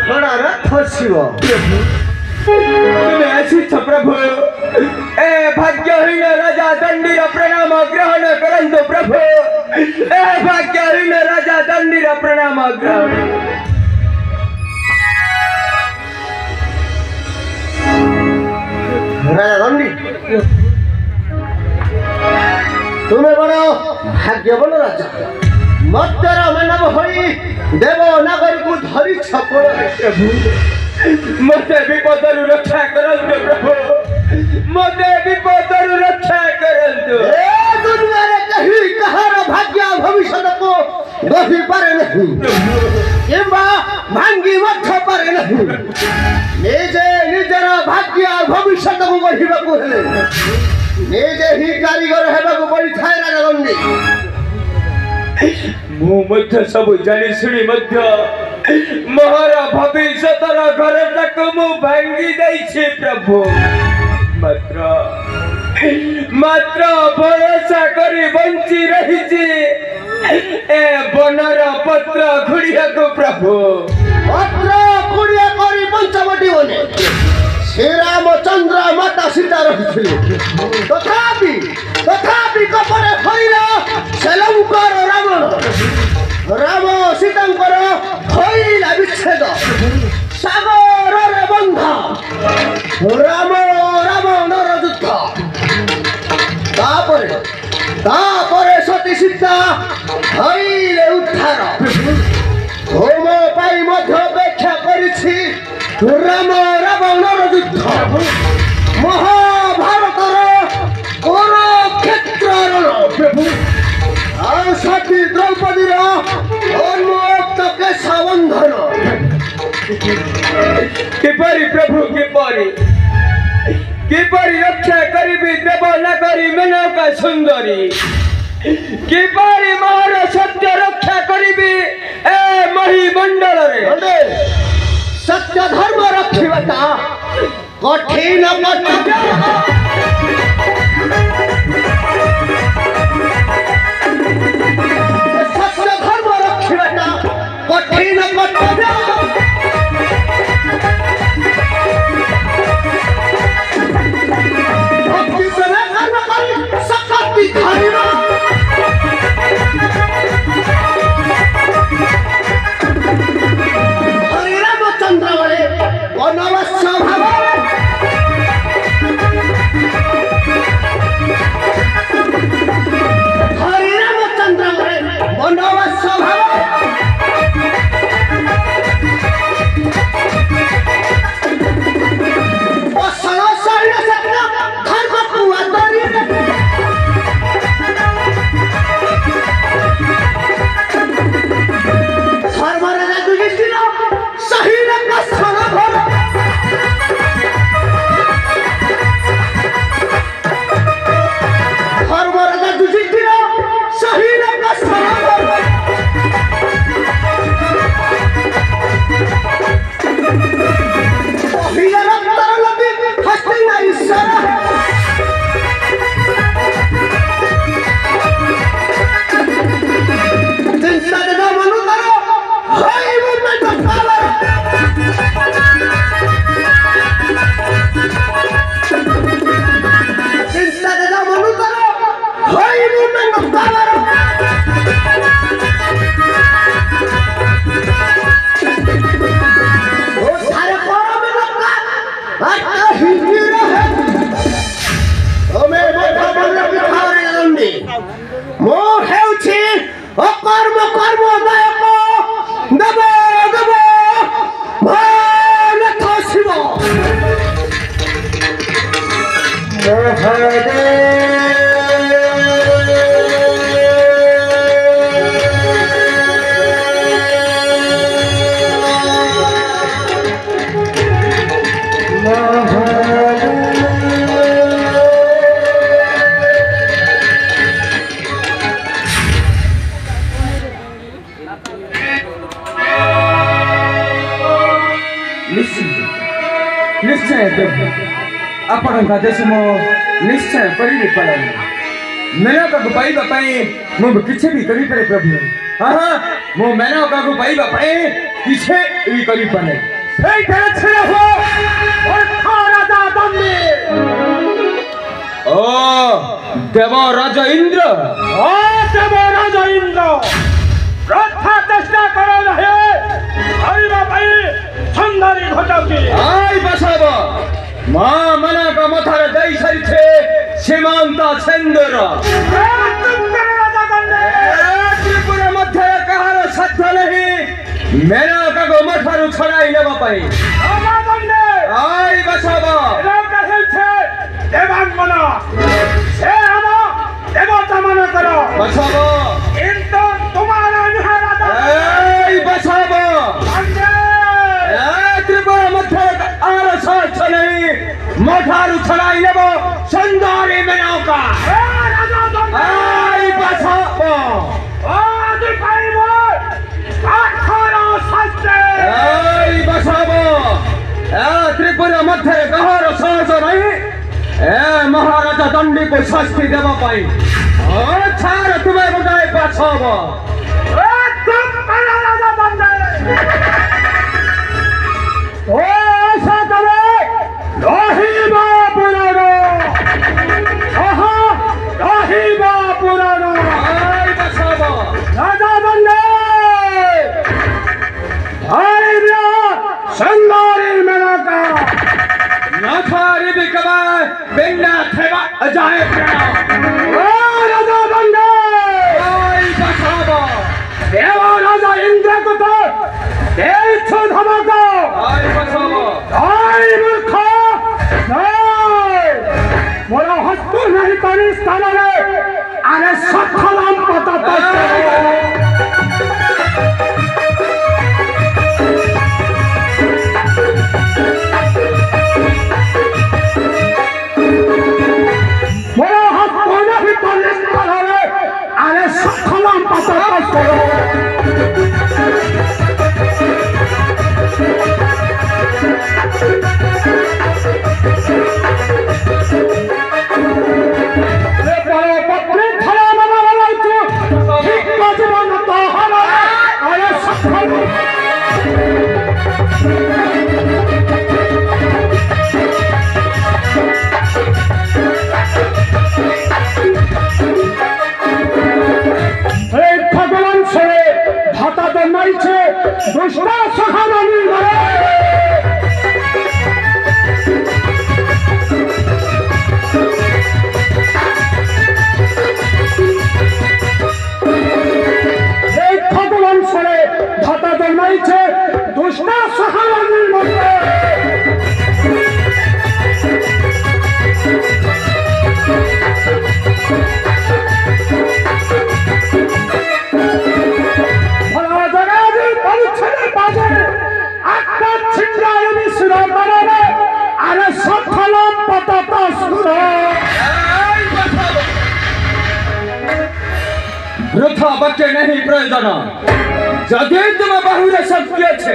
घोड़ा रथ शिव तुम्हें ऐसी प्रभु ए भाग्यहीन राजा दंडीर प्रणाम ग्रहण करंतु प्रभु ए भाग्यहीन राजा दंडीर प्रणाम ग्रहण राजा दंडी तुम्हें बड़ा भाग्यवान राजा मत्तर मानव होई देव नागरिक को धरी छपड़ मते विपदरु रक्षा करंतु प्रभु मते विपदरु रक्षा करंतु ए दुनिया रे कहीं कहार भाग्य भविष्य को गढ़ी पारे नहीं किंबा भांगी मध्य पारे नहीं निजे निजर भाग्य भविष्य को गढ़ीबा को हेले निजे ही कारीगर हेबा को बड़ी थाय राजा दंडी मु मध्य सब जानी सुनी मध्य मोहर भविष्यतर घर तक मु भांगी देछि प्रभु मात्र मात्र भरोसा करी बंची रहिछि ए बनर पत्र घुड़िया को प्रभु पत्र कुड़िया करी पंचवटी बने श्री रामचंद्र माता सीता रही तथापि कपड़े फैला श्रीलंकार रावण राम सीतांकर फैला विच्छेद सागर रे बंध राम रावणर युद्ध तापरे सती सीता फैले उद्धार होम पाई मध्य व्याख्या करिछि राम रावणर युद्ध महाभारतर कुरुक्षेत्र सती द्रौपदीर उन्मुक्त केशा बंधन किपरि प्रभु किपरि रक्षा करिबि देव नगरी मेनका सुंदरी किपरि मोर सत्य रक्षा करिबि ए मही मंडल रे सत्य धर्म रखिबता कठिन सत्य धर्म रखिबता कठिन भक्ति से कर्म करी शक्ति धरिबा हरि रामचंद्र बड़े वनवास भाव हरि रामचंद्र बड़े वनवास भाव निश्चय प्रभु आपण आदेश मो निश्चय करी पालन मेनका को पाइबा पई मो किछे भी करी पारे प्रभु हां हां मो मेनका को पाइबा पई किछे भी करी पाले সেইখানে ছেড়ে হো রাজা দণ্ডে। ও দেব রাজা ইন্দ্র, ও দেব রাজা ইন্দ্র, রক্ষা চেষ্টা করো হে ভাইবা ভাই সুন্দরী ঘটকে। আই বসাব মা মনাকা মাথার দেই সারিছে সীমান্ত সেন্দর। রাজা দণ্ডে ত্রিপুরের মধ্যে কাহার সাধ্য নেই মেনকাকে মাথার ছড়াই নেবা পাই। রাজা দণ্ডে আই বসাব এলাকা হচ্ছে দেবাঙ্গনা, সে আমার দেবতা মনে করো। বসাব কিন্তু তোমার অনুহার রাজা এই বসাব দণ্ডে ত্রিপুরের মধ্যে আর সাধ্য নেই মাথার ছড়াই নেব সুন্দরী মেনকা। রাজা দণ্ডে আই বসাব আদি পাইব আঠার শাস্ত্রে। এই বসাব ত্রিপুরের মধ্যে কাহার সাহস নাই মহারাজা দণ্ডীকে শাস্তি দেবা পাই। ছাড় তুমি বোঝাই বাছাব। একদম পারা রাজা দণ্ডে। ও সাদরে রহিব পুরাণ, আহা রহিব পুরাণ। এই বসাব রাজা দণ্ডে ধরিব সুন্দরীর মেনকা। নাথারি বিকবা বিন্না থেবা যায় প্রাণ। ও রাজা দণ্ডে এই বসাব দেব রাজা ইন্দ্রকে তো দেখছ ধমক। এই বসাব এই মূর্খ মোর হস্ত নাহি তারি স্থাନରେ আরে সফলাম পতা। মোর হস্ত নাহি তারি স্থাନରେ আরে সফলাম পতা। ভগবান ছেড়ে ভাতা জন্মাইছে দুষ্ট সহানী। এই ভগবান ছেড়ে ভাতা জন্মাইছে দুষ্ট সহানীর মধ্যে। বৃথা বাক্যে নেই প্রয়োজন। যদি তোমার বাহুরে শক্তি আছে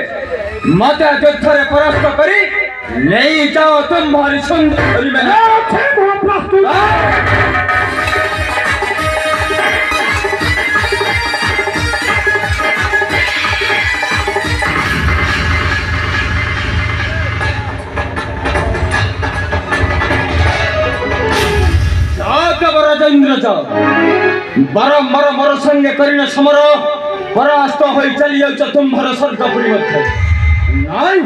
মতে যুদ্ধরে পরাস্ত করি নেই যাও তোমার সুন্দরী মেয়ে। প্রস্তুত রাজেন্দ্র যাও বারম্বার মোর সঙ্গে করিল সমর পরাস্ত হয়ে চলি যাচ্ছ তোমার স্বর্গপুরী মধ্যে নাই।